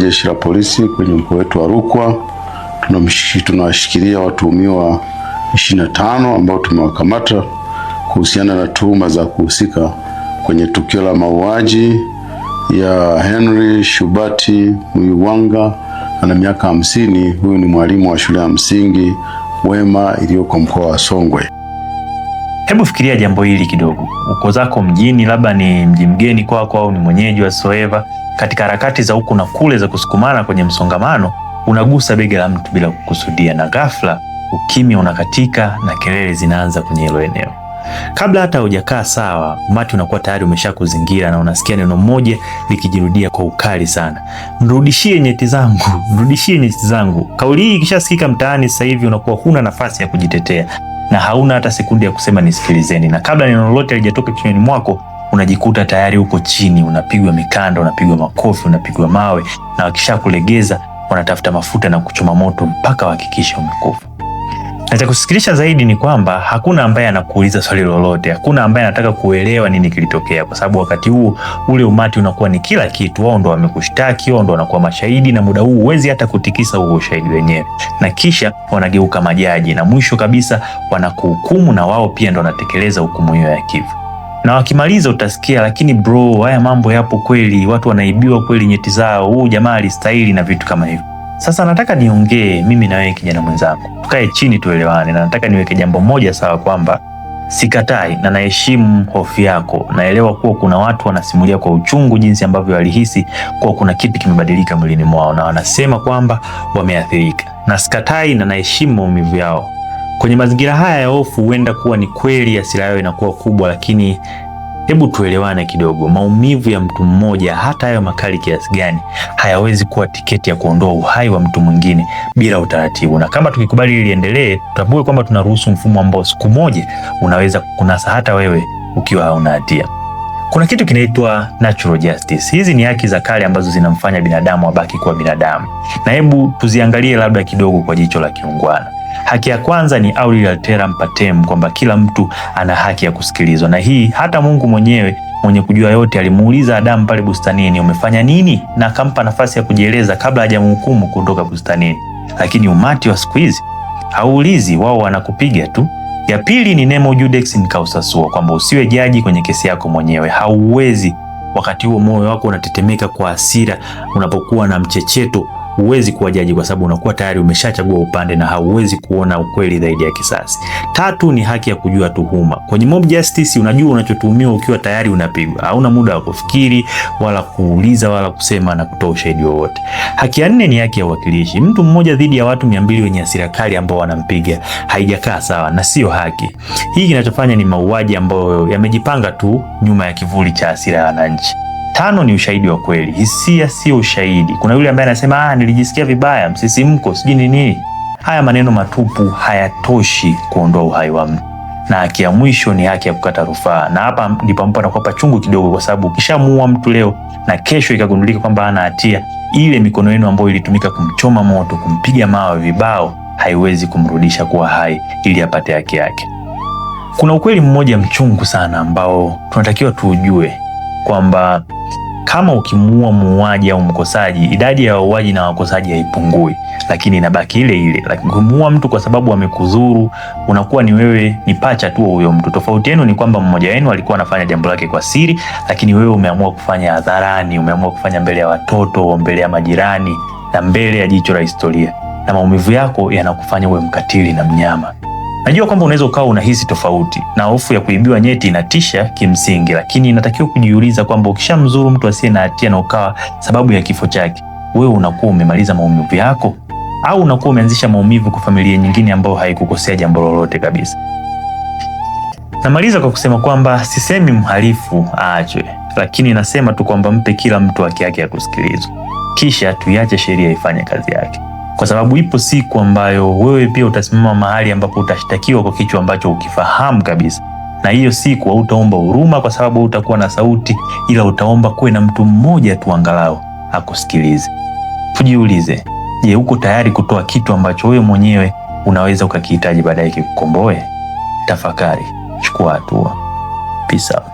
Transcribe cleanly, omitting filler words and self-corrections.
jeshi la polisi kwenye mkoa wetu wa Rukwa tunawashikilia watuhumiwa 25 ambao tumewakamata kuhusiana na tuhuma za kuhusika kwenye tukio la mauaji ya Henry Shubati Muyuwanga, ana miaka 50. Huyu ni mwalimu wa shule ya msingi Wema iliyoko mkoa wa Songwe. Hebu fikiria jambo hili kidogo. Uko zako mjini, labda ni mji mgeni kwako au ni mwenyeji wa soeva. Katika harakati za huku na kule za kusukumana kwenye msongamano, unagusa bega la mtu bila kukusudia, na ghafla ukimya unakatika na kelele zinaanza kwenye hilo eneo. Kabla hata hujakaa sawa, umati unakuwa tayari umeshakuzingira na unasikia neno moja likijirudia kwa ukali sana: mrudishie nyeti zangu, mrudishie nyeti zangu. Kauli hii ikishasikika mtaani sasa hivi unakuwa huna nafasi ya kujitetea na hauna hata sekunde ya kusema nisikilizeni, na kabla neno lolote halijatoka kinywani mwako unajikuta tayari uko chini, unapigwa mikanda, unapigwa makofi, unapigwa mawe, na wakishakulegeza wanatafuta mafuta na kuchoma moto mpaka wahakikishe umekufa. Na cha kusikilisha zaidi ni kwamba hakuna ambaye anakuuliza swali lolote, hakuna ambaye anataka kuelewa nini kilitokea, kwa sababu wakati huu ule umati unakuwa ni kila kitu. Wao ndo wamekushtaki, wao ndo wanakuwa mashahidi, na muda huu huwezi hata kutikisa huo ushahidi wenyewe, na kisha wanageuka majaji, na mwisho kabisa wanakuhukumu, na wao pia ndo wanatekeleza hukumu hiyo ya kifo. Na wakimaliza utasikia, lakini bro, haya mambo yapo kweli, watu wanaibiwa kweli nyeti zao, huu jamaa alistahili na vitu kama hivyo. Sasa nataka niongee mimi na wewe kijana mwenzangu, tukae chini tuelewane, na nataka niweke jambo moja sawa, kwamba sikatai na naheshimu hofu yako. Naelewa kuwa kuna watu wanasimulia kwa uchungu jinsi ambavyo walihisi kuwa kuna kitu kimebadilika mwilini mwao, na wanasema kwamba wameathirika, na sikatai na naheshimu maumivu yao. Kwenye mazingira haya ya hofu, huenda kuwa ni kweli hasira yao inakuwa kubwa, lakini hebu tuelewane kidogo. Maumivu ya mtu mmoja, hata hayo makali kiasi gani, hayawezi kuwa tiketi ya kuondoa uhai wa mtu mwingine bila utaratibu. Na kama tukikubali ili liendelee, tutambue kwamba tunaruhusu mfumo ambao siku moja unaweza kukunasa hata wewe ukiwa hauna hatia. Kuna kitu kinaitwa natural justice. Hizi ni haki za kale ambazo zinamfanya binadamu abaki kuwa binadamu, na hebu tuziangalie labda kidogo kwa jicho la kiungwana. Haki ya kwanza ni auri alteram partem, kwamba kila mtu ana haki ya kusikilizwa, na hii hata Mungu mwenyewe mwenye kujua yote alimuuliza Adamu pale bustanini, umefanya nini? Na akampa nafasi ya kujieleza kabla hajamhukumu kuondoka bustanini. Lakini umati wa siku hizi hauulizi, wao wanakupiga tu. Ya pili ni nemo judex in causa sua, kwamba usiwe jaji kwenye kesi yako mwenyewe. Hauwezi wakati huo moyo wako unatetemeka kwa hasira, unapokuwa na mchecheto, huwezi kuwa jaji kwa sababu unakuwa tayari umeshachagua upande na hauwezi kuona ukweli zaidi ya kisasi. Tatu ni haki ya kujua tuhuma. Kwenye mob justice unajua unachotuhumiwa ukiwa tayari unapigwa. Hauna muda wa kufikiri wala kuuliza wala kusema na kutoa ushahidi wowote. Haki ya nne ni haki ya uwakilishi. Mtu mmoja dhidi ya watu 200 wenye hasira kali ambao wanampiga haijakaa sawa na sio haki. Hii kinachofanya ni mauaji ambayo yamejipanga tu nyuma ya kivuli cha hasira ya wananchi. Tano ni ushahidi wa kweli. Hisia sio ushahidi. Kuna yule ambaye anasema nilijisikia vibaya, msisimko, sijui nini. Haya maneno matupu hayatoshi kuondoa uhai wa mtu. Na haki ya mwisho ni haki ya kukata rufaa. Na hapa ndipo mpo anakuwa pachungu kidogo, kwa sababu ukishamuua mtu leo na kesho ikagundulika kwamba hana hatia, ile mikono yenu ambayo ilitumika kumchoma moto, kumpiga mawe, vibao, haiwezi kumrudisha kuwa hai ili apate haki yake. Kuna ukweli mmoja mchungu sana ambao tunatakiwa tuujue, kwamba kama ukimuua muuaji au mkosaji, idadi ya wauaji na wakosaji haipungui, lakini inabaki ile ile. Lakini kumuua mtu kwa sababu amekudhuru, unakuwa ni wewe ni pacha tu huyo mtu. Tofauti yenu ni kwamba mmoja wenu alikuwa anafanya jambo lake kwa siri, lakini wewe umeamua kufanya hadharani, umeamua kufanya mbele ya watoto, mbele ya majirani na mbele ya jicho la historia, na maumivu yako yanakufanya uwe mkatili na mnyama. Najua kwamba unaweza ukawa unahisi tofauti, na hofu ya kuibiwa nyeti inatisha kimsingi, lakini inatakiwa kujiuliza kwamba ukishamzuru mtu asiye na hatia na ukawa sababu ya kifo chake, wewe unakuwa umemaliza maumivu yako au unakuwa umeanzisha maumivu kwa familia nyingine ambayo haikukosea jambo lolote kabisa? Namaliza kwa kusema kwamba sisemi mhalifu aachwe, lakini nasema tu kwamba mpe kila mtu haki yake ya kusikilizwa, kisha tuiache sheria ifanye kazi yake. Kwa sababu ipo siku ambayo wewe pia utasimama mahali ambapo utashtakiwa kwa kitu ambacho ukifahamu kabisa. Na hiyo siku hautaomba huruma kwa sababu utakuwa na sauti, ila utaomba kuwe na mtu mmoja tu angalau akusikilize. Tujiulize, je, uko tayari kutoa kitu ambacho wewe mwenyewe unaweza ukakihitaji baadaye kikukomboe? Tafakari, chukua hatua. Peace out.